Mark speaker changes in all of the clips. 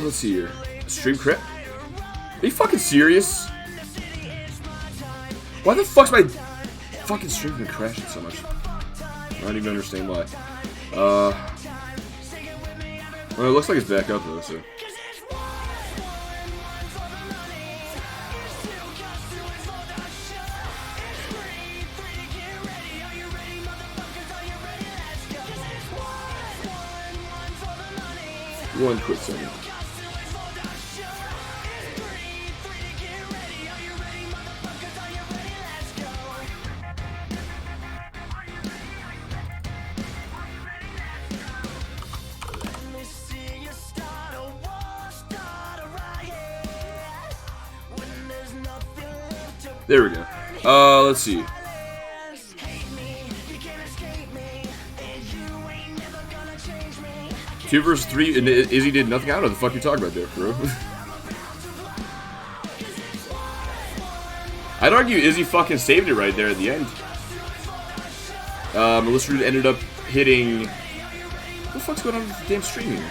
Speaker 1: let's see here. Stream crit? Are you fucking serious? Why the fuck's my fucking stream been crashing so much? I don't even understand why. Well, it looks like it's back up though, so. One quick second. There we go. Let's see. 2 versus 3, and Izzy did nothing. I don't know what the fuck you're talking about there, bro. I'd argue Izzy fucking saved it right there at the end. Melissa Root ended up hitting... What the fuck's going on with the damn stream here?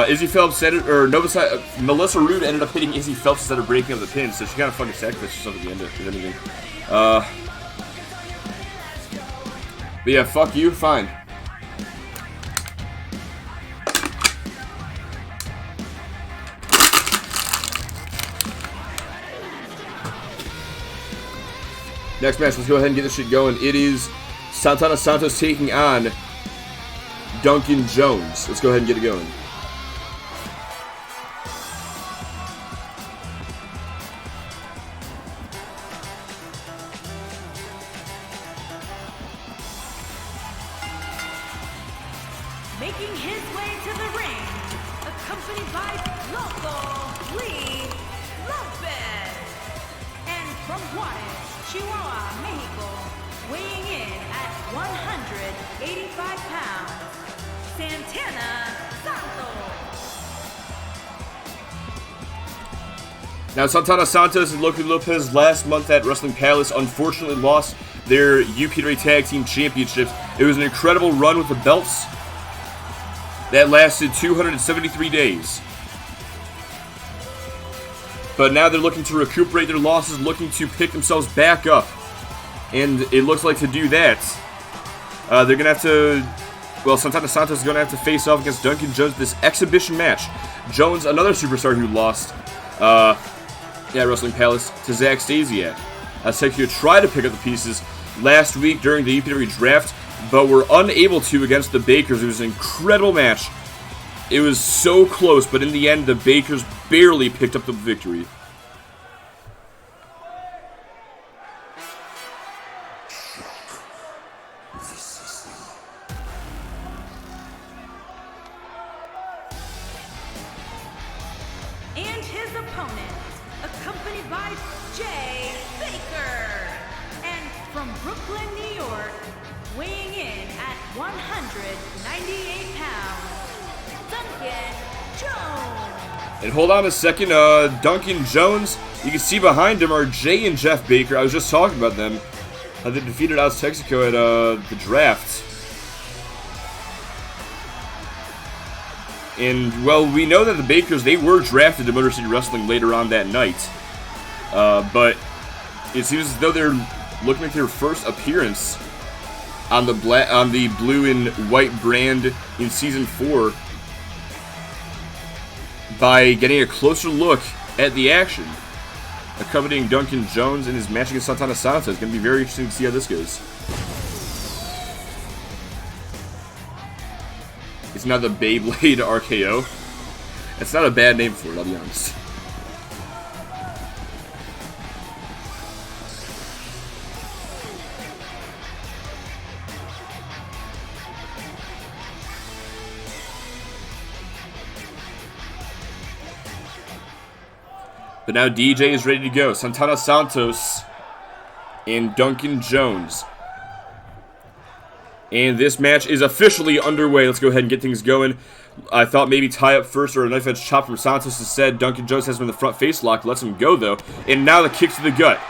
Speaker 1: Izzy Phelps said it, or Melissa Root ended up hitting Izzy Phelps instead of breaking up the pin, so she kind of fucking sacrificed herself at the end of anything. But yeah, fuck you, fine. Next match, let's go ahead and get this shit going. It is Santana Santos taking on Duncan Jones. Let's go ahead and get it going.
Speaker 2: Making his way to the ring, accompanied by Loco Lee Lopez. And from Juarez, Chihuahua, Mexico, weighing in at 185 pounds, Santana Santos.
Speaker 1: Now, Santana Santos and Loco Lopez last month at Wrestling Palace unfortunately lost their UPW Tag Team Championships. It was an incredible run with the belts that lasted 273 days. But now they're looking to recuperate their losses, looking to pick themselves back up. And it looks like to do that, they're going to have to... Well, Santana Santos is going to have to face off against Duncan Jones this exhibition match. Jones, another superstar who lost at Wrestling Palace to Zach Stasiak. Sekio tried to pick up the pieces last week during the UPW draft, but were unable to against the Bakers. It was an incredible match. It was so close, but in the end, the Bakers barely picked up the victory.
Speaker 2: And his opponent, accompanied by Jay Baker. And from Brooklyn, New York, weighing in at 198 pounds, Duncan Jones.
Speaker 1: And hold on a second, Duncan Jones, you can see behind him are Jay and Jeff Baker. I was just talking about them. They defeated Oz Texaco at the draft. And, well, we know that the Bakers, they were drafted to Motor City Wrestling later on that night. But it seems as though they're looking at their first appearance on the blue and white brand in Season 4 by getting a closer look at the action. Accompanying Duncan Jones in his match against Santana Santos. It's going to be very interesting to see how this goes. It's not the Beyblade RKO. That's not a bad name for it, I'll be honest. But now DJ is ready to go. Santana Santos and Duncan Jones. And this match is officially underway. Let's go ahead and get things going. I thought maybe tie up first or a knife edge chop from Santos. Instead, Duncan Jones has him in the front face lock. Lets him go, though. And now the kick to the gut.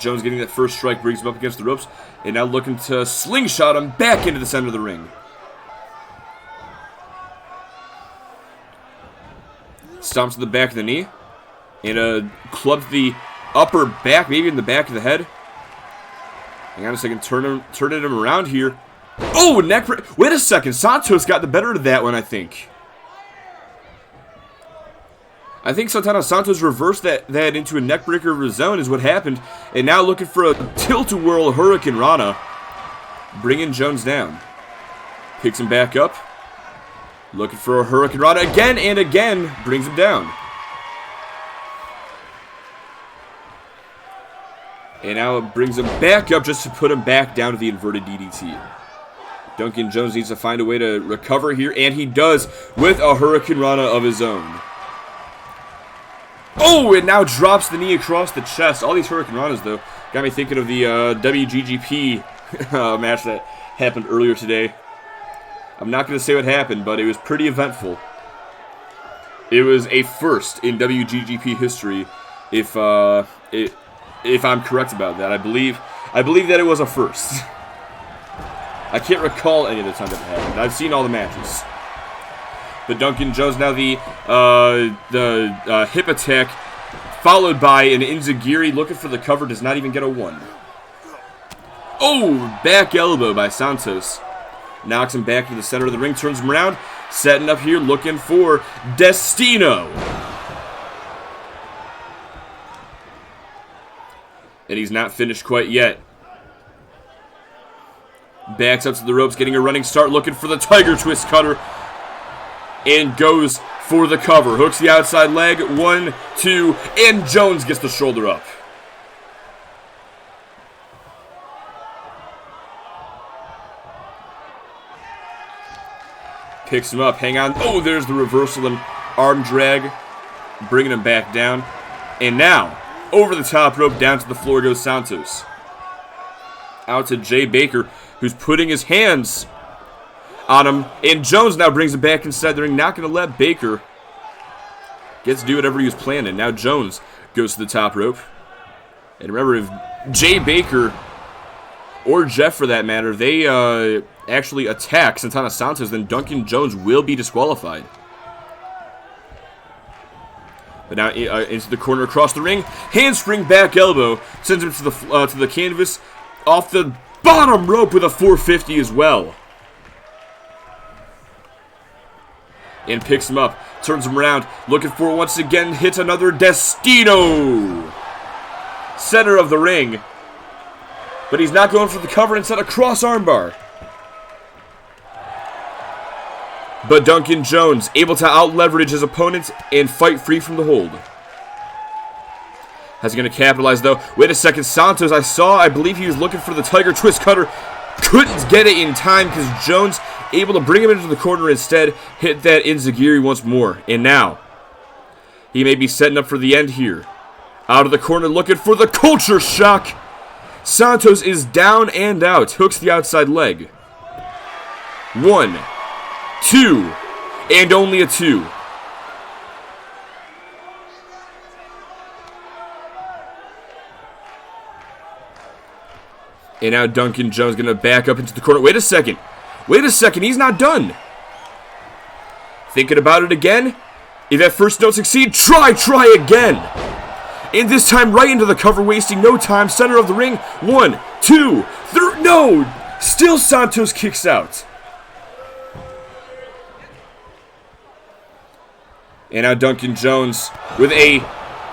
Speaker 1: Jones getting that first strike, brings him up against the ropes. And now looking to slingshot him back into the center of the ring. Stomps to the back of the knee. And clubs the upper back, maybe in the back of the head. Hang on a second, turning him around here. Oh, neck break. Wait a second, Santos got the better of that one, I think. I think Santana Santos reversed that into a neckbreaker of his own is what happened. And now looking for a tilt-a-whirl Hurricane Rana. Bringing Jones down. Picks him back up. Looking for a Hurricane Rana again and again. Brings him down. And now it brings him back up just to put him back down to the inverted DDT. Duncan Jones needs to find a way to recover here. And he does with a Hurricane Rana of his own. Oh, it now drops the knee across the chest. All these Hurricane Ranas, though, got me thinking of the WGGP match that happened earlier today. I'm not going to say what happened, but it was pretty eventful. It was a first in WGGP history, if I'm correct about that. I believe that it was a first. I can't recall any of the time that it happened. I've seen all the matches. But Duncan Jones now the hip attack, followed by an Enziguri looking for the cover, does not even get a 1. Oh, back elbow by Santos. Knocks him back to the center of the ring, turns him around, setting up here, looking for Destino. And he's not finished quite yet. Backs up to the ropes, getting a running start, looking for the Tiger Twist cutter. And goes for the cover. Hooks the outside leg. 1, 2, and Jones gets the shoulder up. Picks him up. Hang on. Oh, there's the reversal and arm drag. Bringing him back down. And now, over the top rope, down to the floor goes Santos. Out to Jay Baker, who's putting his hands on him, and Jones now brings him back inside the ring. Not going to let Baker gets to do whatever he was planning. Now Jones goes to the top rope. And remember, if Jay Baker, or Jeff for that matter, they actually attack Santana Santos, then Duncan Jones will be disqualified. But now into the corner across the ring. Handspring back elbow. Sends him to the canvas. Off the bottom rope with a 450 as well. And picks him up, turns him around, looking for once again, hits another Destino. Center of the ring. But he's not going for the cover, instead a cross armbar. But Duncan Jones able to out-leverage his opponent and fight free from the hold. How's he going to capitalize, though? Wait a second, Santos, I believe he was looking for the Tiger Twist cutter. Couldn't get it in time because Jones able to bring him into the corner instead. Hit that Enziguri once more. And now, he may be setting up for the end here. Out of the corner looking for the culture shock. Santos is down and out. Hooks the outside leg. 1, 2, and only a 2. And now Duncan Jones going to back up into the corner. Wait a second. He's not done. Thinking about it again. If that first don't succeed, try again. And this time right into the cover, wasting no time. Center of the ring. 1, 2, 3. No! Still Santos kicks out. And now Duncan Jones with a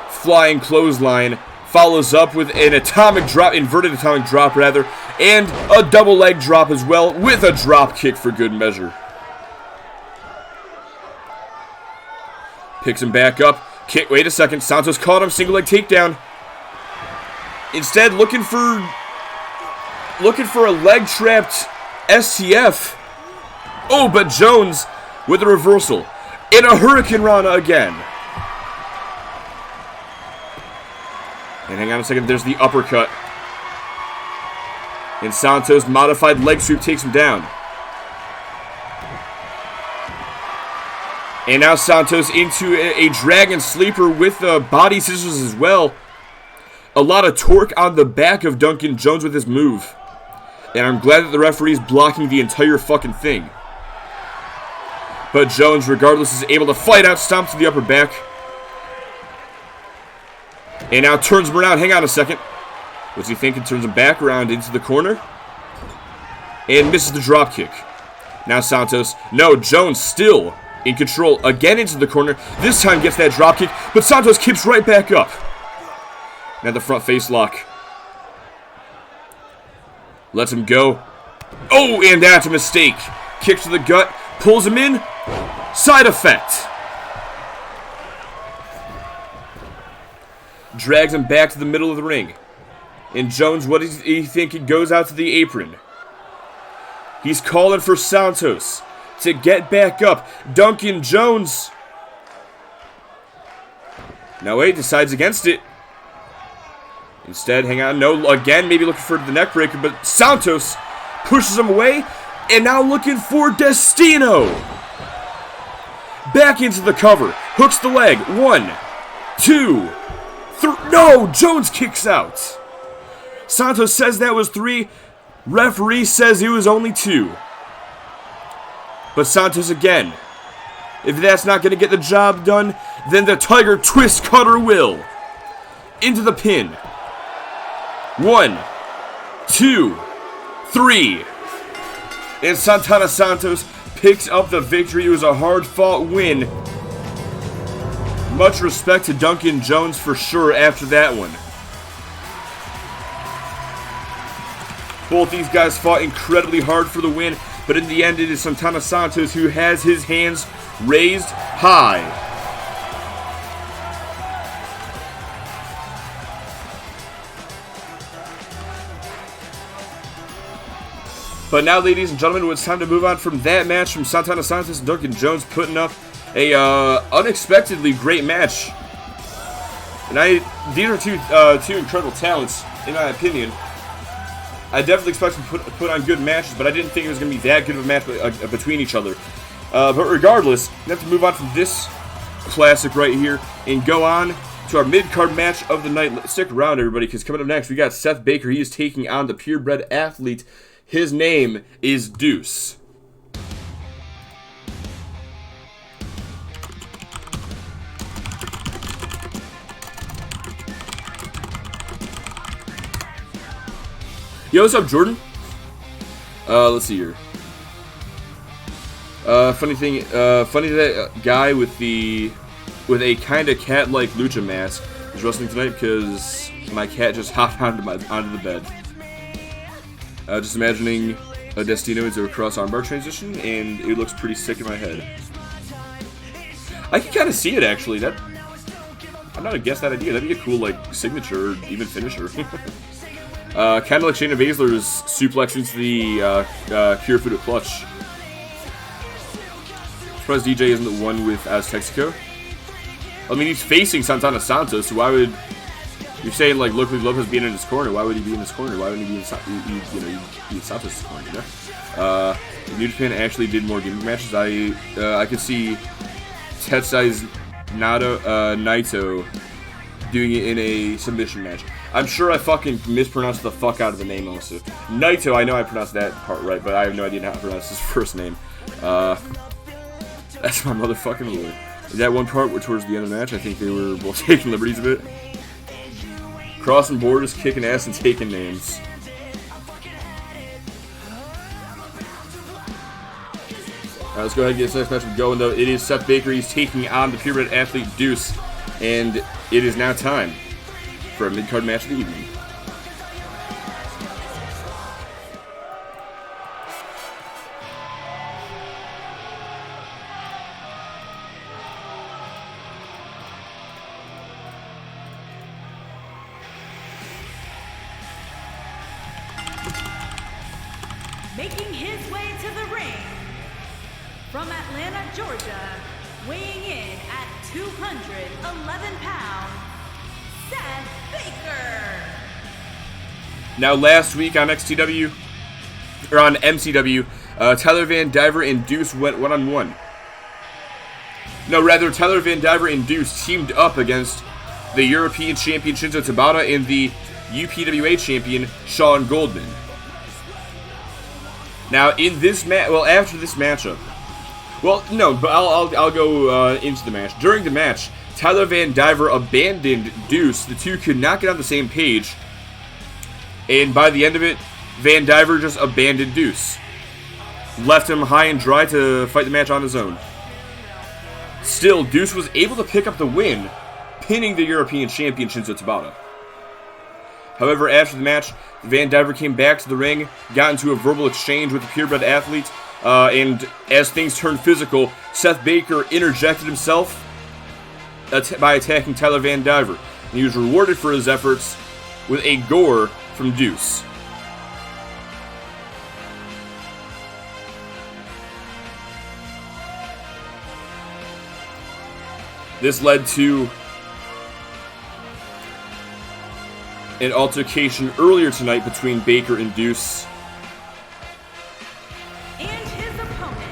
Speaker 1: flying clothesline. Follows up with an atomic drop, inverted atomic drop rather, and a double leg drop as well, with a drop kick for good measure. Picks him back up. Kick. Wait a second. Santos caught him. Single leg takedown. Instead, looking for a leg trapped STF. Oh, but Jones with a reversal and a Hurricane Rana again. And hang on a second, there's the uppercut. And Santos' modified leg sweep takes him down. And now Santos into a dragon sleeper with body scissors as well. A lot of torque on the back of Duncan Jones with this move. And I'm glad that the referee is blocking the entire fucking thing. But Jones, regardless, is able to fight out, stomp to the upper back. And now turns him around. Hang on a second. What's he thinking? Turns him back around into the corner. And misses the drop kick. Now Santos. No, Jones still in control. Again into the corner. This time gets that drop kick. But Santos keeps right back up. Now the front face lock. Lets him go. Oh, and that's a mistake. Kick to the gut. Pulls him in. Side effect. Drags him back to the middle of the ring. And Jones, what does he think? He goes out to the apron. He's calling for Santos to get back up. Duncan Jones. No, wait, decides against it. Instead, hang on, no, again, maybe looking for the neck breaker, but Santos pushes him away, and now looking for Destino. Back into the cover, hooks the leg, 1, 2, 3, no, Jones kicks out. Santos says that was 3, referee says it was only 2. But Santos again, if that's not going to get the job done, then the Tiger Twist Cutter will. Into the pin. 1, 2, 3. And Santana Santos picks up the victory. It was a hard-fought win. Much respect to Duncan Jones for sure after that one. Both these guys fought incredibly hard for the win, but in the end it is Santana Santos who has his hands raised high. But now, ladies and gentlemen, it's time to move on from that match from Santana Santos and Duncan Jones putting up a unexpectedly great match. And these are two incredible talents, in my opinion. I definitely expect them to put on good matches, but I didn't think it was going to be that good of a match between each other. But regardless, we have to move on from this classic right here and go on to our mid-card match of the night. Stick around, everybody, because coming up next, we got Seth Baker. He is taking on the purebred athlete. His name is Deuce. Yo, what's up, Jordan? Let's see here. Funny that guy with a kind of cat-like lucha mask is wrestling tonight because my cat just hopped onto the bed. Just imagining a Destino into a cross armbar transition, and it looks pretty sick in my head. I can kind of see it, actually. I'm not against that idea. That'd be a cool, like, signature or even finisher. Kind of like Shayna Baszler's suplex into the Kirifuda clutch. Surprised DJ isn't the one with Aztexico. I mean, he's facing Santana Santos, so why would... You're saying, like, look, Lopez being in his corner. Why would he be in his corner? Why wouldn't he be in Santos' corner, you know? New Japan actually did more gimmick matches. I could see Tetsai's Naito doing it in a submission match. I'm sure I fucking mispronounced the fuck out of the name also. Naito, I know I pronounced that part right, but I have no idea how to pronounce his first name. That's my motherfucking lord. That one part where towards the end of the match, I think they were both taking liberties a bit. Crossing borders, kicking ass, and taking names. Alright, let's go ahead and get this next match going, though. It is Seth Baker. He's taking on the purebred athlete Deuce. And it is now time for a mid-card match of the evening.
Speaker 2: Making his way to the ring, from Atlanta, Georgia, weighing in at 211 pounds, Seth Baker.
Speaker 1: Now, last week on XTW, or on MCW, Tyler Van Diver and Deuce went one-on-one. No, rather, Tyler Van Diver and Deuce teamed up against the European champion Shinzo Tabata and the UPWA champion Sean Goldman. Now, in this after this matchup, Well, no, but I'll go into the match. During the match, Tyler Van Diver abandoned Deuce. The two could not get on the same page. And by the end of it, Van Diver just abandoned Deuce. Left him high and dry to fight the match on his own. Still, Deuce was able to pick up the win, pinning the European champion Shinzo Tabata. However, after the match, Van Diver came back to the ring, got into a verbal exchange with the purebred athlete, and as things turned physical, Seth Baker interjected himself by attacking Tyler Van Diver. And he was rewarded for his efforts with a gore from Deuce. This led to an altercation earlier tonight between Baker and Deuce.
Speaker 2: And his opponent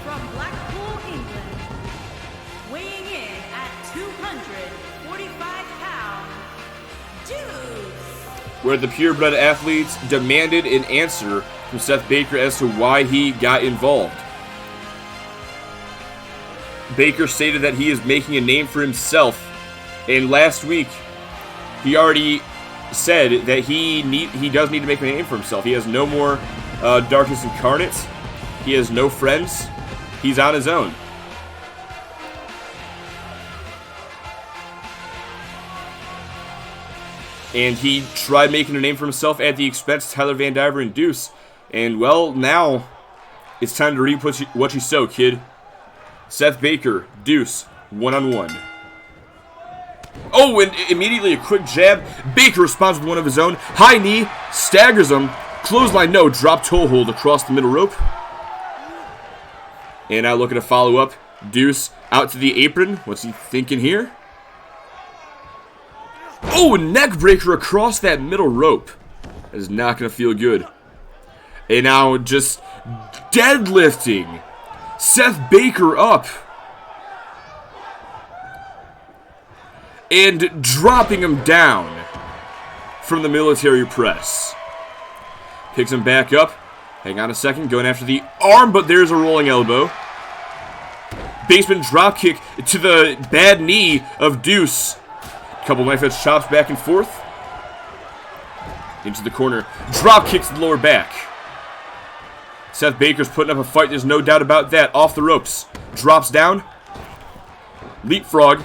Speaker 2: from Blackpool, England, weighing in at 245 pounds, Deuce.
Speaker 1: Where the purebred athletes demanded an answer from Seth Baker as to why he got involved. Baker stated that he is making a name for himself, and last week he already said that he does need to make a name for himself. He has no more Darkness Incarnate. He has no friends. He's on his own. And he tried making a name for himself at the expense of Tyler Van Diver and Deuce. And, well, now it's time to reap what you sow, kid. Seth Baker, Deuce, one-on-one. Oh, and immediately a quick jab. Baker responds with one of his own. High knee, staggers him. Clothesline, no, drop toe hold across the middle rope. And now looking to follow up. Deuce out to the apron. What's he thinking here? Oh, neck breaker across that middle rope. That is not going to feel good. And now just deadlifting Seth Baker up. And dropping him down from the military press. Picks him back up. Hang on a second. Going after the arm, but there's a rolling elbow. Basement dropkick to the bad knee of Deuce. Couple knife edge chops back and forth. Into the corner. Drop kicks to the lower back. Seth Baker's putting up a fight. There's no doubt about that. Off the ropes. Drops down. Leapfrog.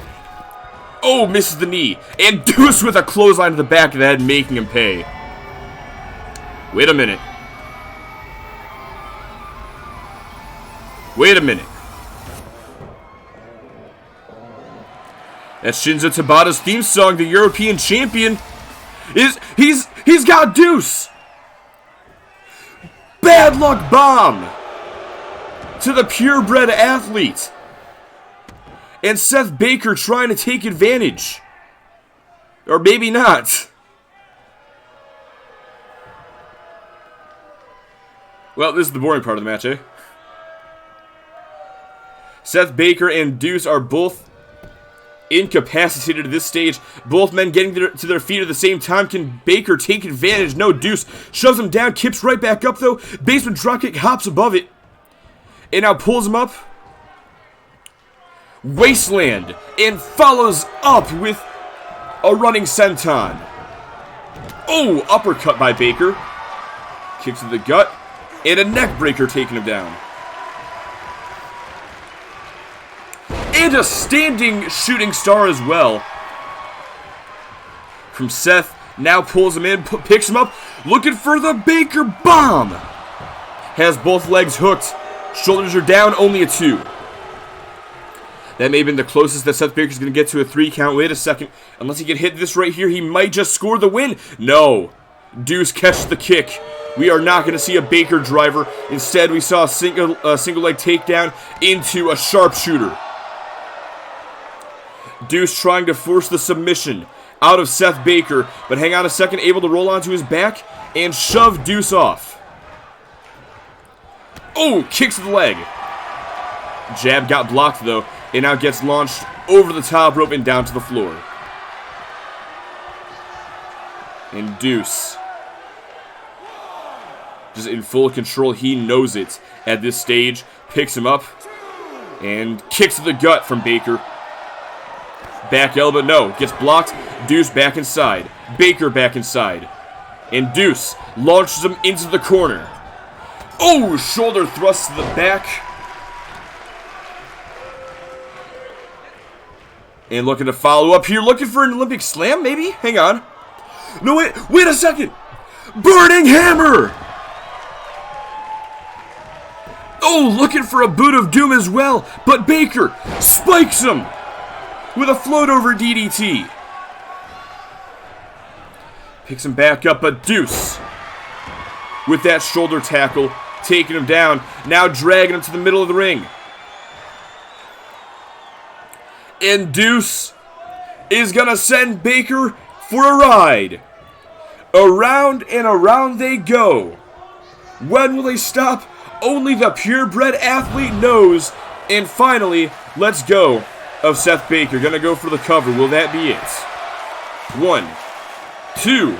Speaker 1: Oh, misses the knee. And Deuce with a clothesline to the back of the head, making him pay. Wait a minute. Wait a minute. That's Shinzo Tabata's theme song. The European champion he's got Deuce. Bad luck bomb to the purebred athlete. And Seth Baker trying to take advantage. Or maybe not. Well, this is the boring part of the match, eh? Seth Baker and Deuce are both incapacitated at this stage. Both men getting to their feet at the same time. Can Baker take advantage? No, Deuce shoves him down, kips right back up though. Basement dropkick, hops above it. And now pulls him up. Wasteland. And follows up with a running senton. Oh, uppercut by Baker. Kick to the gut. And a neck breaker taking him down. And a standing shooting star as well. From Seth. Now pulls him in, picks him up. Looking for the Baker bomb. Has both legs hooked. Shoulders are down, only a 2. That may have been the closest that Seth Baker's going to get to a 3 count. Wait a second. Unless he can hit this right here, he might just score the win. No. Deuce catches the kick. We are not going to see a Baker driver. Instead, we saw a single leg takedown into a sharpshooter. Deuce trying to force the submission out of Seth Baker, but hang on a second, able to roll onto his back and shove Deuce off. Oh, kicks to the leg. Jab got blocked though, and now gets launched over the top rope and down to the floor. And Deuce, just in full control, he knows it at this stage, picks him up, And kicks to the gut from Baker. Back elbow, no. Gets blocked. Deuce back inside. Baker back inside. And Deuce launches him into the corner. Oh, shoulder thrust to the back. And looking to follow up here. Looking for an Olympic slam, maybe? Hang on. No, wait a second. Burning hammer. Oh, looking for a boot of doom as well. But Baker spikes him with a float over DDT. Picks him back up, but Deuce with that shoulder tackle, taking him down, now dragging him to the middle of the ring. And Deuce is gonna send Baker for a ride. Around and around they go. When will they stop? Only the purebred athlete knows. And finally, let's go of Seth Baker. Gonna go for the cover. Will that be it? 1, 2,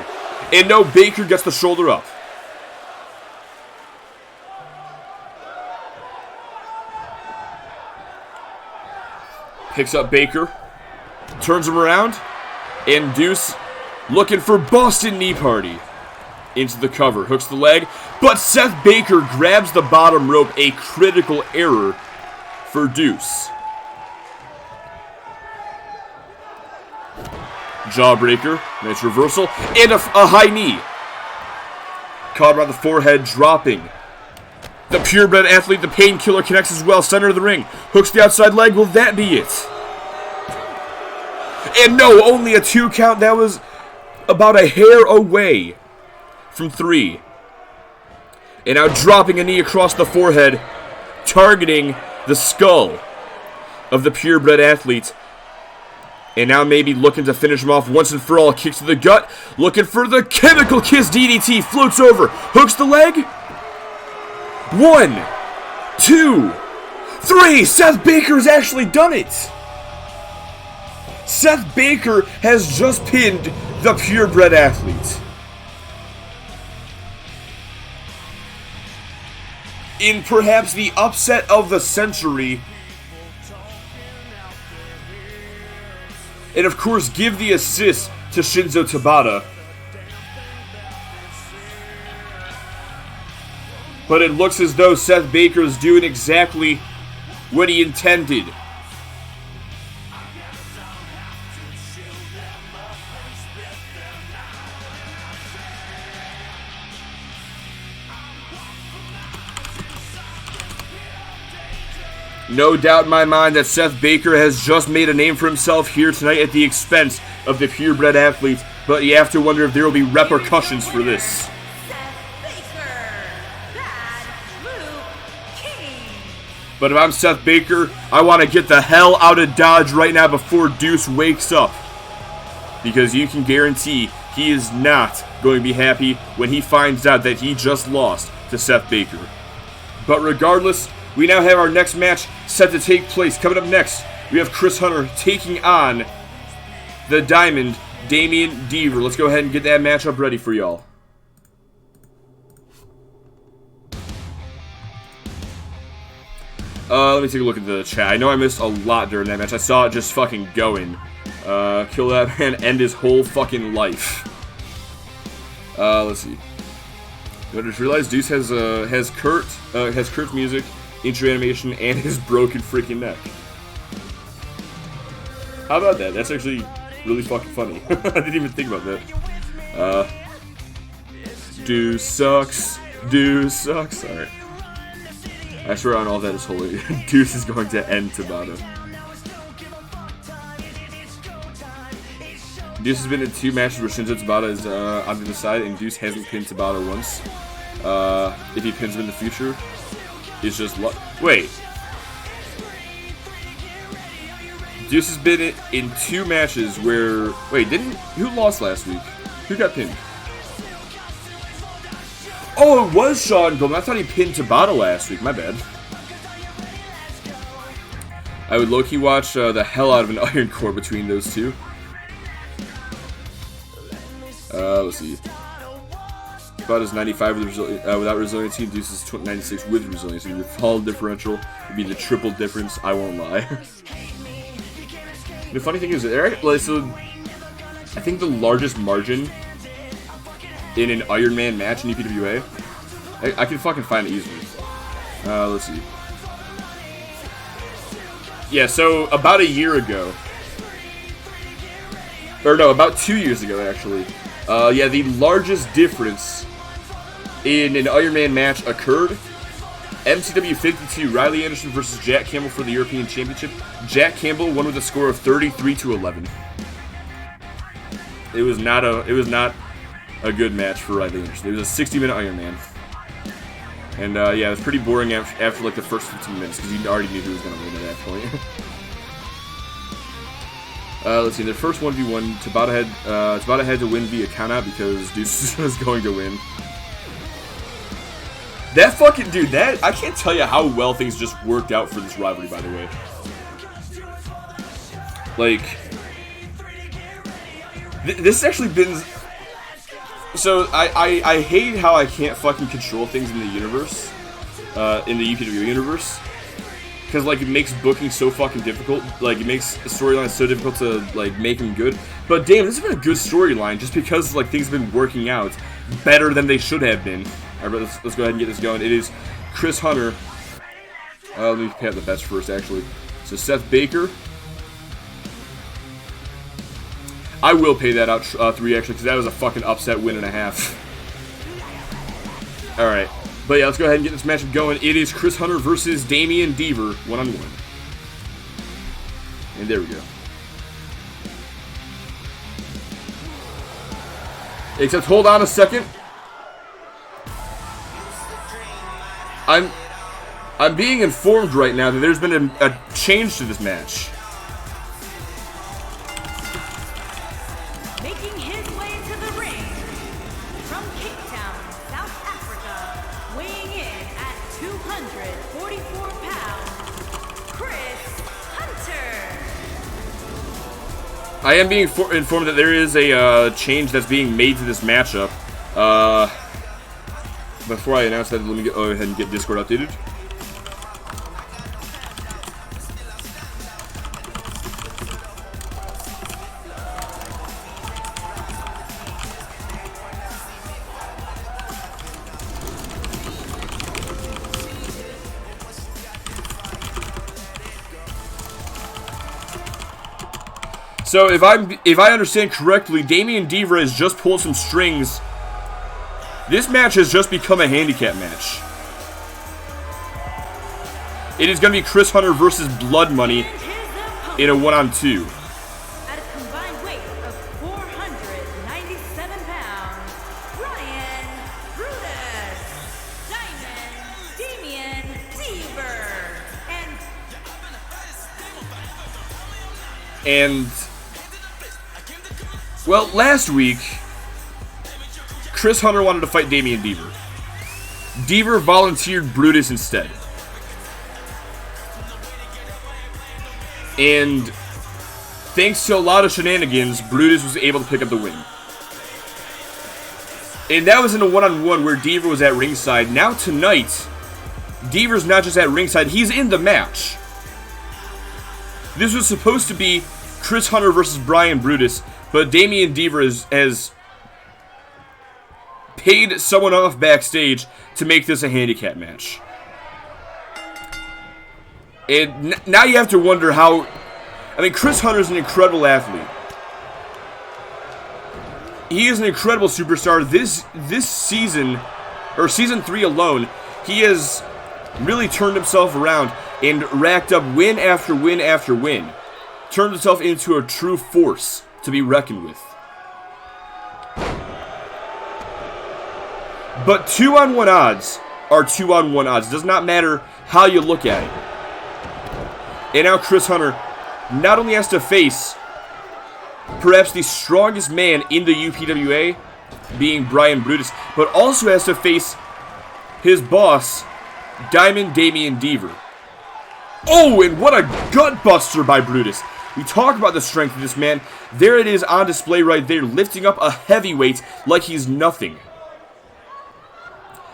Speaker 1: and no, Baker gets the shoulder up. Picks up Baker, turns him around, and Deuce looking for Boston Knee Party. Into the cover, hooks the leg, but Seth Baker grabs the bottom rope, a critical error for Deuce. Jawbreaker, nice reversal, and a high knee. Caught around the forehead, dropping. The purebred athlete, the painkiller, connects as well, center of the ring. Hooks the outside leg, will that be it? And no, only a 2 count, that was about a hair away from 3. And now dropping a knee across the forehead, targeting the skull of the purebred athlete. And now maybe looking to finish him off once and for all. Kicks to the gut, looking for the chemical kiss DDT, floats over, hooks the leg. 1, 2, 3, Seth Baker's actually done it. Seth Baker has just pinned the purebred athlete. In perhaps the upset of the century. And of course, give the assist to Shinzo Tabata. But it looks as though Seth Baker is doing exactly what he intended. No doubt in my mind that Seth Baker has just made a name for himself here tonight at the expense of the purebred athletes, but you have to wonder if there will be repercussions for this.
Speaker 2: Seth Baker, Bad Blue King.
Speaker 1: But if I'm Seth Baker, I want to get the hell out of Dodge right now before Deuce wakes up. Because you can guarantee he is not going to be happy when he finds out that he just lost to Seth Baker. But regardless, we now have our next match set to take place. Coming up next, we have Chris Hunter taking on the Diamond, Damian Deaver. Let's go ahead and get that matchup ready for y'all. Let me take a look at the chat. I know I missed a lot during that match. I saw it just fucking going. Kill that man, end his whole fucking life. Let's see. I just realized Deuce has Kurt's music, intro animation, and his broken freaking neck. How about that? That's actually really fucking funny. I didn't even think about that. Deuce sucks. Deuce sucks. Alright. I swear on all that is holy. Deuce is going to end Tabata. Deuce has been in 2 matches where Shinzo Tabata is on the other side, and Deuce hasn't pinned Tabata once. If he pins him in the future, it's just luck. Wait. Deuce has been in 2 matches where... Wait, who lost last week? Who got pinned? Oh, it was Sean Goldman. I thought he pinned Tabata last week. My bad. I would low-key watch the hell out of an Iron Core between those two. Let's see. About as 95 with without resiliency, induces 96 with resiliency. With fall differential, it'd be the triple difference. I won't lie. The funny thing is, so I think the largest margin in an Iron Man match in UPWA, I can fucking find it easily. Let's see. Yeah, so about a year ago, or no, about 2 years ago actually. Yeah, the largest difference in an Iron Man match occurred. MCW 52, Riley Anderson versus Jack Campbell for the European Championship. Jack Campbell won with a score of 33-11. It was not a good match for Riley Anderson. It was a 60-minute Iron Man. And yeah, it was pretty boring after like the first 15 minutes because you already knew who was going to win at that point. Let's see, their first 1v1, Tabata had to win via countout because Deuce was going to win. That fucking dude, I can't tell you how well things just worked out for this rivalry, by the way. Like, this has actually been... So, I hate how I can't fucking control things in the universe, in the UPW universe. Because, like, it makes booking so fucking difficult. Like, it makes storylines so difficult to, like, make them good. But, damn, this has been a good storyline just because, like, things have been working out better than they should have been. Alright, let's go ahead and get this going. It is Chris Hunter. Let me pay out the bets first, actually. So, Seth Baker. I will pay that out 3, actually, because that was a fucking upset win and a half. Alright. But yeah, let's go ahead and get this matchup going. It is Chris Hunter versus Damian Deaver, 1-on-1. And there we go. Except, hold on a second. I'm being informed right now that there's been a change to this match.
Speaker 2: Making his way to the ring from Cape Town, South Africa, weighing in at 244 pounds, Chris Hunter.
Speaker 1: I am being informed that there is a change that's being made to this matchup. Before I announce that, let me go ahead and get Discord updated. So if I understand correctly, Damian Deaver has just pulled some strings. This match has just become a handicap match. It is going to be Chris Hunter versus Blood Money in a 1-on-2.
Speaker 2: At a combined weight of 497 pounds, Brian Brutus, Damian Deaver,
Speaker 1: and well, last week, Chris Hunter wanted to fight Damian Deaver. Deaver volunteered Brutus instead. And thanks to a lot of shenanigans, Brutus was able to pick up the win. And that was in a 1-on-1 where Deaver was at ringside. Now tonight, Deaver's not just at ringside, he's in the match. This was supposed to be Chris Hunter versus Brian Brutus, but Damian Deaver has paid someone off backstage to make this a handicap match. And now you have to wonder how... I mean, Chris Hunter's an incredible athlete. He is an incredible superstar. This season, or season 3 alone, he has really turned himself around and racked up win after win after win. Turned himself into a true force to be reckoned with. But 2-on-1 odds are 2-on-1 odds. It does not matter how you look at it. And now Chris Hunter not only has to face perhaps the strongest man in the UPWA, being Brian Brutus, but also has to face his boss, Diamond Damian Deaver. Oh, and what a gut buster by Brutus. We talk about the strength of this man. There it is on display right there, lifting up a heavyweight like he's nothing.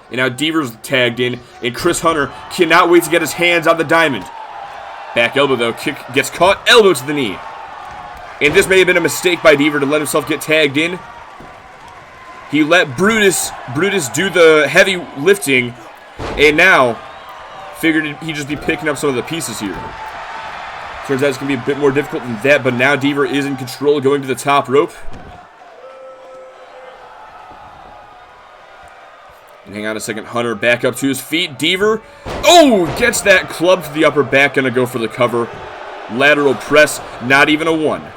Speaker 1: And now Deaver's tagged in, and Chris Hunter cannot wait to get his hands on the diamond. Back elbow, though. Kick gets caught. Elbow to the knee. And this may have been a mistake by Deaver to let himself get tagged in. He let Brutus do the heavy lifting, and now figured he'd just be picking up some of the pieces here. Turns out it's going to be a bit more difficult than that, but now Deaver is in control going to the top rope. And hang on a second, Hunter back up to his feet. Deaver, gets that club to the upper back, going to go for the cover. Lateral press, not even a 1.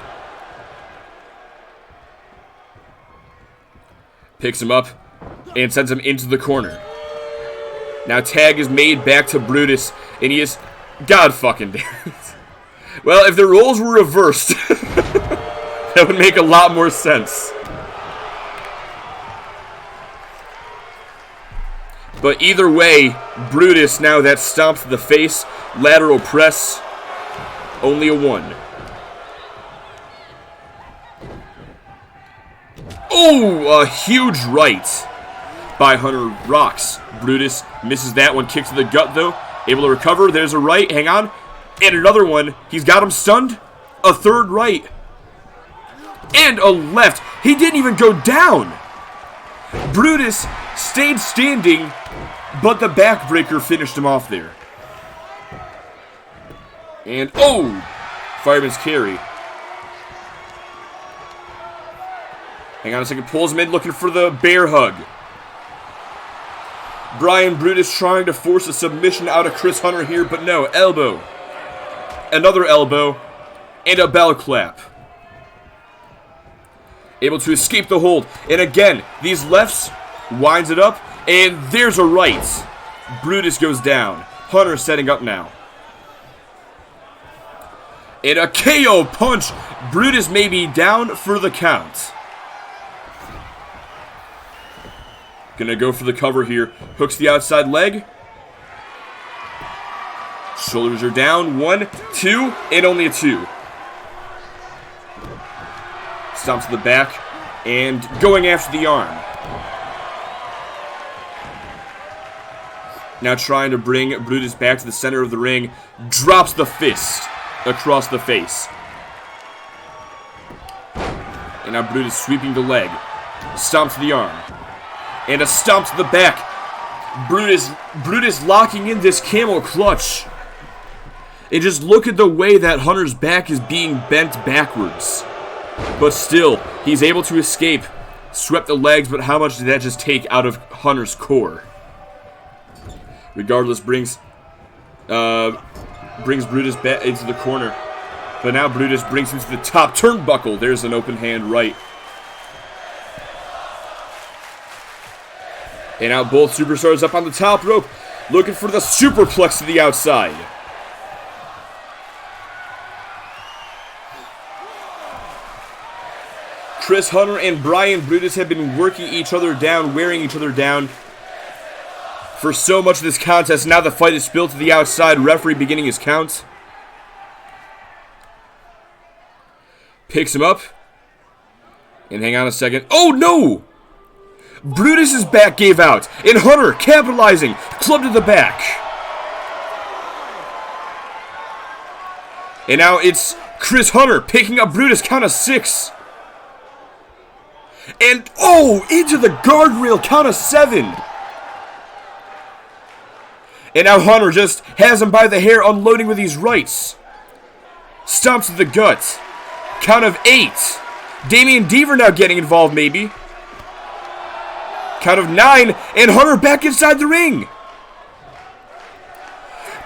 Speaker 1: Picks him up and sends him into the corner. Now tag is made back to Brutus, and he is... God fucking damn it. Well, if the roles were reversed, that would make a lot more sense. But either way, Brutus now that stomp to the face, lateral press, only a 1. A huge right by Hunter rocks. Brutus misses that one, kick to the gut though. Able to recover, there's a right, hang on. And another one, he's got him stunned. A third right. And a left. He didn't even go down. Brutus stayed standing, but the backbreaker finished him off there. And, fireman's carry. Hang on a second, pulls him in, looking for the bear hug. Brian Brutus trying to force a submission out of Chris Hunter here, but no, elbow. Another elbow, and a bell clap. Able to escape the hold, and again, these lefts, winds it up, and there's a right. Brutus goes down. Hunter setting up now. And a KO punch. Brutus may be down for the count. Gonna go for the cover here. Hooks the outside leg. Shoulders are down. 1, 2, and only a 2. Stomps to the back. And going after the arm. Now trying to bring Brutus back to the center of the ring. Drops the fist across the face. And now Brutus sweeping the leg. Stomp to the arm. And a stomp to the back. Brutus locking in this camel clutch. And just look at the way that Hunter's back is being bent backwards. But still, he's able to escape. Swept the legs, but how much did that just take out of Hunter's core? Regardless, brings Brutus back into the corner. But now Brutus brings him to the top turnbuckle. There's an open hand right. And now both superstars up on the top rope, looking for the superplex to the outside. Chris Hunter and Brian Brutus have been working each other down, wearing each other down for so much of this contest. Now the fight is spilled to the outside. Referee beginning his count. Picks him up. And hang on a second. Oh no! Brutus's back gave out. And Hunter capitalizing. Club to the back. And now it's Chris Hunter picking up Brutus. Count of 6. And into the guardrail. Count of 7. And now Hunter just has him by the hair, unloading with these rights. Stomps to the gut. Count of 8. Damian Deaver now getting involved, maybe. Count of 9. And Hunter back inside the ring.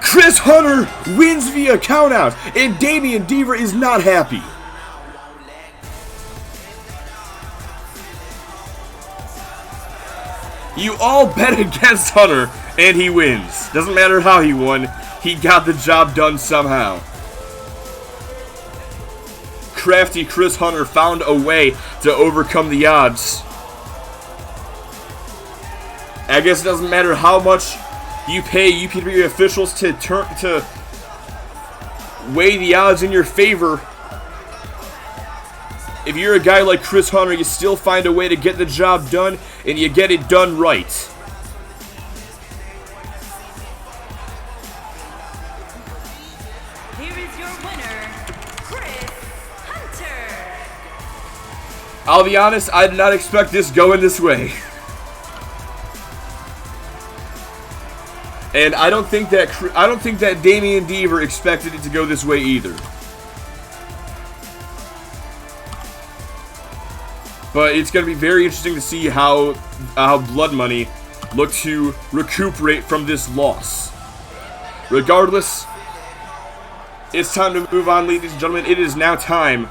Speaker 1: Chris Hunter wins via countout. And Damian Deaver is not happy. You all bet against Hunter, and he wins. Doesn't matter how he won, he got the job done somehow. Crafty Chris Hunter found a way to overcome the odds. I guess it doesn't matter how much you pay UPW officials to weigh the odds in your favor. If you're a guy like Chris Hunter, you still find a way to get the job done, and you get it done right. I'll be honest, I did not expect this going this way. And I don't think that Damian Deaver expected it to go this way either. But it's going to be very interesting to see how Blood Money look to recuperate from this loss. Regardless, it's time to move on, ladies and gentlemen. It is now time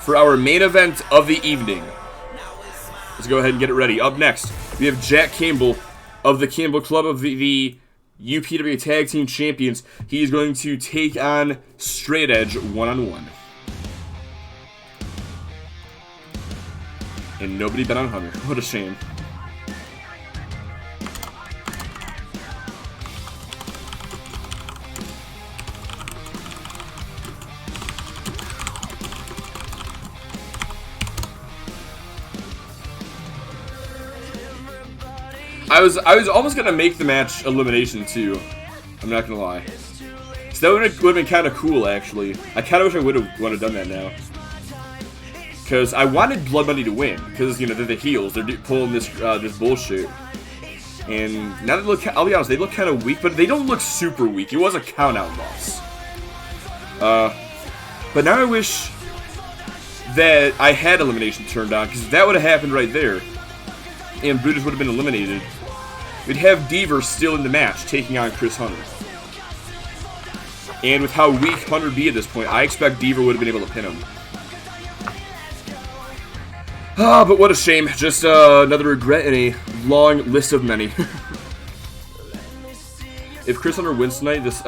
Speaker 1: for our main event of the evening. Let's go ahead and get it ready. Up next, we have Jack Campbell of the Campbell Club of the UPW Tag Team Champions. He is going to take on Straight Edge one-on-one. And nobody bet on Hunter. What a shame. I was almost gonna make the match elimination too. I'm not gonna lie. So that would have been kind of cool, actually. I kind of wish I would have done that now. Because I wanted Blood Money to win. Because, you know, they're the heels. They're pulling this bullshit. And now they look, I'll be honest, they look kind of weak, but they don't look super weak. It was a count-out loss. But now I wish that I had elimination turned on, because that would have happened right there, and Brutus would have been eliminated. We'd have Deaver still in the match, taking on Chris Hunter. And with how weak Hunter be at this point, I expect Deaver would have been able to pin him. Ah, but what a shame. Just another regret in a long list of many. If Chris Hunter wins tonight, this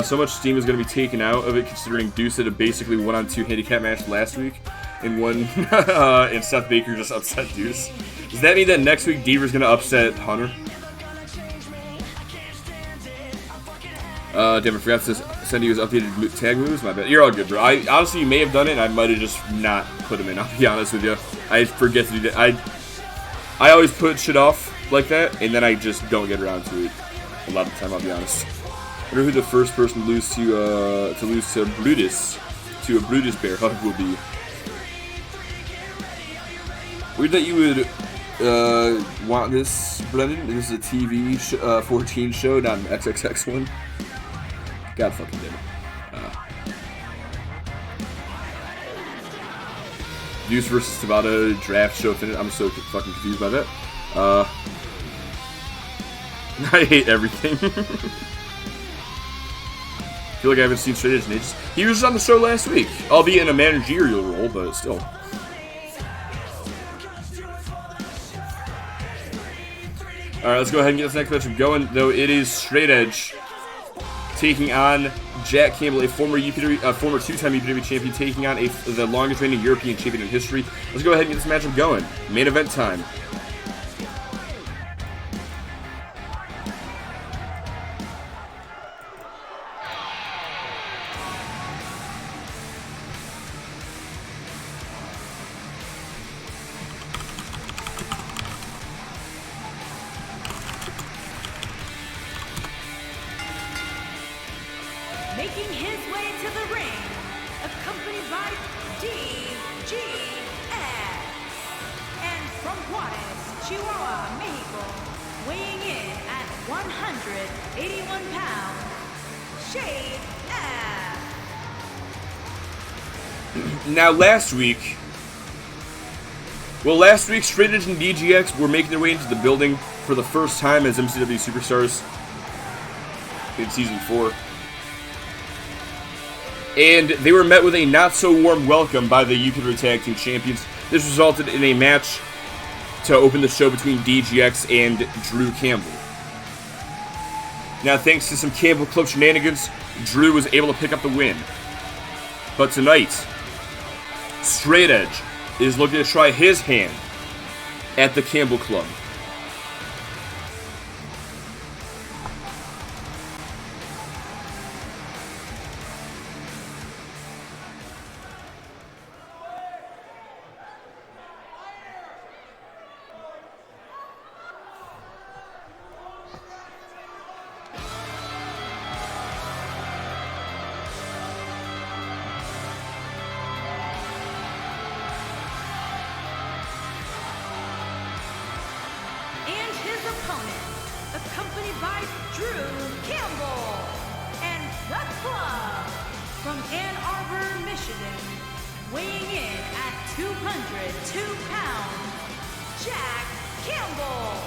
Speaker 1: so much steam is going to be taken out of it, considering Deuce had a basically 1-on-2 handicap match last week, and and Seth Baker just upset Deuce. Does that mean that next week Deaver's going to upset Hunter? Damn, I forgot to send you his updated tag moves. My bad. You're all good, bro. Honestly, you may have done it, and I might have just not put them in. I'll be honest with you. I forget to do that. I always put shit off like that, and then I just don't get around to it a lot of the time. I'll be honest. I wonder who the first person to lose to Brutus, to a Brutus bear hug will be. Weird that you would want this, Brendan. This is a TV 14 show, not an XXX one. God fucking damn it. Deuce versus Tabata draft show finish. I'm so fucking confused by that. I hate everything. I feel like I haven't seen Straight Edge in ages. He was on the show last week, albeit in a managerial role, but still. Alright, let's go ahead and get this next match going, though. It is Straight Edge taking on Jack Campbell, a former two-time UPW champion, taking on the longest-reigning European champion in history. Let's go ahead and get this matchup going. Main event time.
Speaker 2: Making his way to the ring, accompanied by DGS. And from Juarez, Chihuahua, Mexico, weighing in at 181 pounds, Shade F.
Speaker 1: Now, last week, Straight Edge and DGX were making their way into the building for the first time as MCW Superstars in Season 4. And they were met with a not-so-warm welcome by the UPW Tag Team Champions. This resulted in a match to open the show between DGX and Drew Campbell. Now, thanks to some Campbell Club shenanigans, Drew was able to pick up the win. But tonight, Straight Edge is looking to try his hand at the Campbell Club.
Speaker 2: his opponent, accompanied by Drew Campbell, and the club from Ann Arbor, Michigan, weighing in at 202 pounds, Jack Campbell.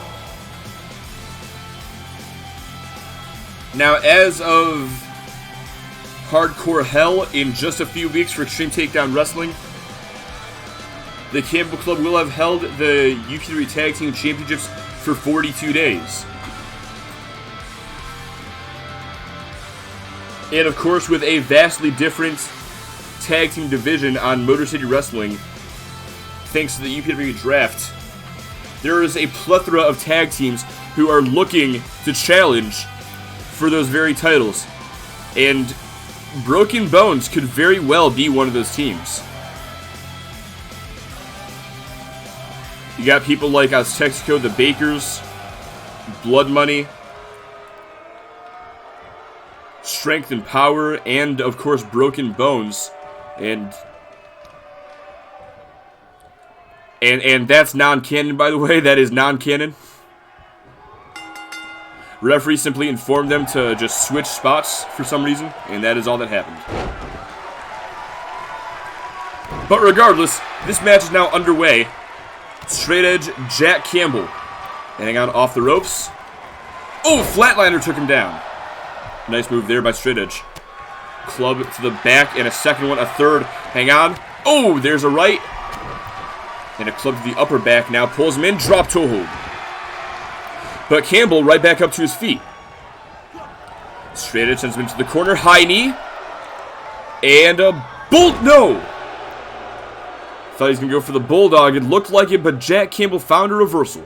Speaker 1: Now, as of Hardcore Hell in just a few weeks for Extreme Takedown Wrestling, the Campbell Club will have held the UPW Tag Team Championships for 42 days. And of course, with a vastly different tag team division on Motor City Wrestling, thanks to the UPW draft, there is a plethora of tag teams who are looking to challenge for those very titles. And Broken Bones could very well be one of those teams. You got people like Aztexico, the Bakers, Blood Money, Strength and Power, and of course Broken Bones. And that's non-canon, by the way. That is non-canon. Referee simply informed them to just switch spots for some reason, and that is all that happened. But regardless, this match is now underway. Straight Edge, Jack Campbell. Hang on, off the ropes. Oh, Flatliner took him down. Nice move there by Straight Edge. Club to the back, and a second one, a third. Hang on. Oh, there's a right. And a club to the upper back now. Pulls him in, drop toe hold. But Campbell right back up to his feet. Straight Edge sends him into the corner. High knee. And a bolt. No. Thought he was going to go for the Bulldog. It looked like it, but Jack Campbell found a reversal.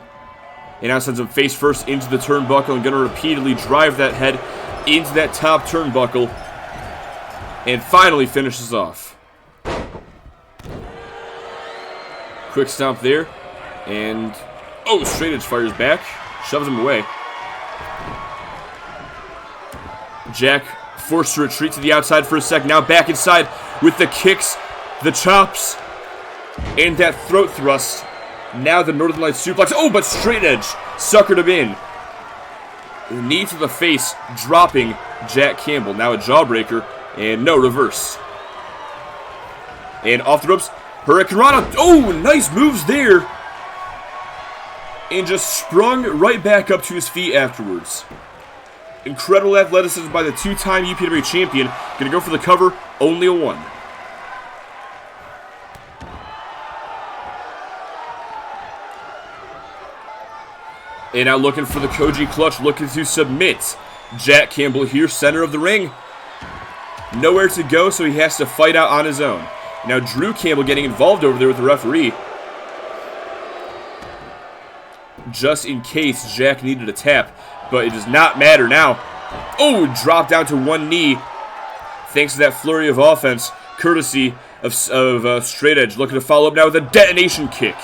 Speaker 1: And now sends him face first into the turnbuckle and going to repeatedly drive that head into that top turnbuckle. And finally finishes off. Quick stomp there. And, oh, Straight Edge fires back. Shoves him away. Jack forced to retreat to the outside for a sec. Now back inside with the kicks, the chops, and that throat thrust. Now the Northern Lights suplex. Oh, but Straight Edge suckered him in. Knee to the face, dropping Jack Campbell. Now a jawbreaker, and no, reverse. And off the ropes, Hurricane Rana. Oh, nice moves there. And just sprung right back up to his feet afterwards. Incredible athleticism by the two-time UPW champion. Gonna go for the cover, only a 1. And now looking for the Koji Clutch, looking to submit Jack Campbell here, center of the ring. Nowhere to go, so he has to fight out on his own. Now Drew Campbell getting involved over there with the referee, just in case Jack needed a tap, but it does not matter now. Oh, drop down to one knee, thanks to that flurry of offense, courtesy of Straight Edge, looking to follow up now with a detonation kick.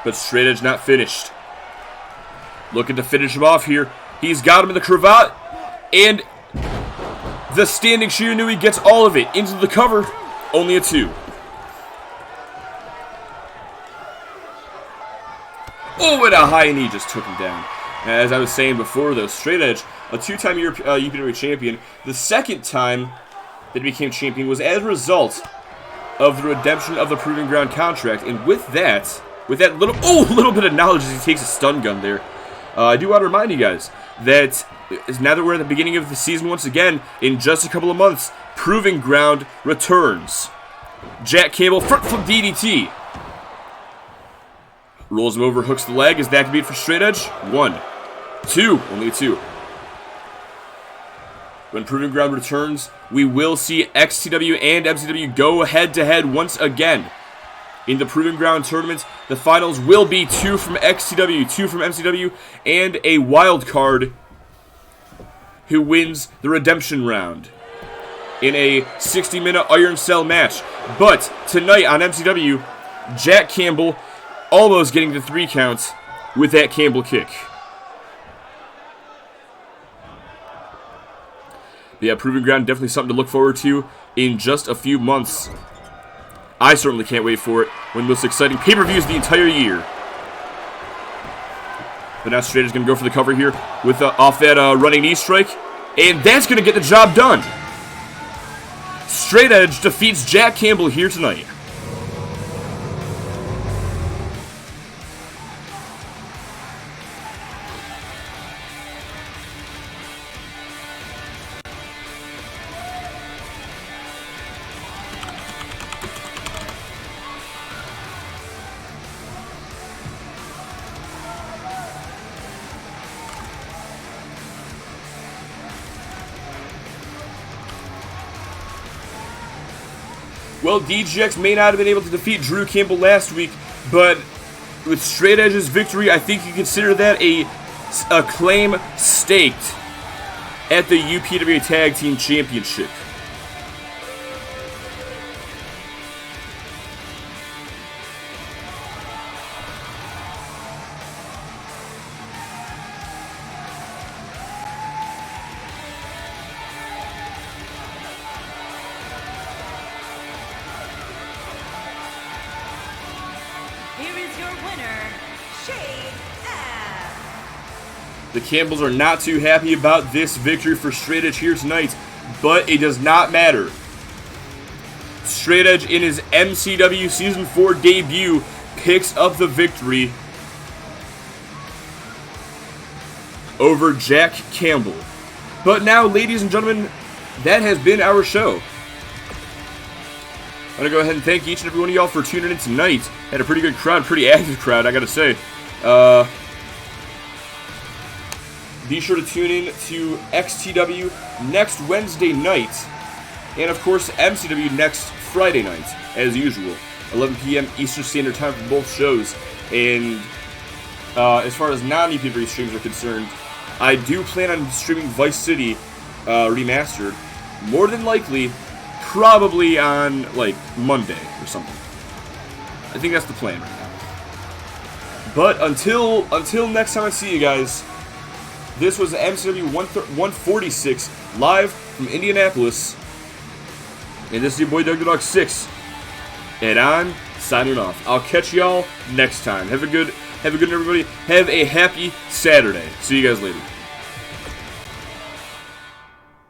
Speaker 1: But Straight Edge not finished. Looking to finish him off here. He's got him in the cravat, and the standing Shiranui gets all of it into the cover, only a 2. Oh, and a high knee just took him down. As I was saying before, though, Straight Edge, a 2-time UPW champion, the second time that he became champion was as a result of the redemption of the Proving Ground contract. And with that little bit of knowledge as he takes a stun gun there, I do want to remind you guys that now that we're at the beginning of the season once again, in just a couple of months, Proving Ground returns. Jack Campbell, front flip DDT. Rolls him over, hooks the leg. Is that going to be it for Straight Edge? 1, 2, only a 2. When Proving Ground returns, we will see XTW and MCW go head-to-head once again. In the Proving Ground tournament, the finals will be 2 from XTW, 2 from MCW, and a wild card who wins the redemption round in a 60-minute Iron Cell match. But tonight on MCW, Jack Campbell almost getting the 3 counts with that Campbell kick. But yeah, Proving Ground definitely something to look forward to in just a few months. I certainly can't wait for it. One of the most exciting pay-per-views the entire year. But now Straight Edge going to go for the cover here with off that running knee strike. And that's going to get the job done. Straight Edge defeats Jack Campbell here tonight. Well, DGX may not have been able to defeat Drew Campbell last week, but with Straight Edge's victory, I think you consider that a claim staked at the UPWA Tag Team Championship. The Campbells are not too happy about this victory for Straight Edge here tonight, but it does not matter. Straight Edge in his MCW Season 4 debut picks up the victory over Jack Campbell. But now, ladies and gentlemen, that has been our show. I'm going to go ahead and thank each and every one of y'all for tuning in tonight. Had a pretty good crowd, pretty active crowd, I gotta say. Be sure to tune in to XTW next Wednesday night. And, of course, MCW next Friday night, as usual. 11 p.m. Eastern Standard Time for both shows. And as far as non-UPW streams are concerned, I do plan on streaming Vice City Remastered. More than likely, probably on, like, Monday or something. I think that's the plan right now. But until next time I see you guys, this was MCW 146 live from Indianapolis. And this is your boy Doug the Dog 6. And I'm signing off. I'll catch y'all next time. Have a good everybody. Have a happy Saturday. See you guys later.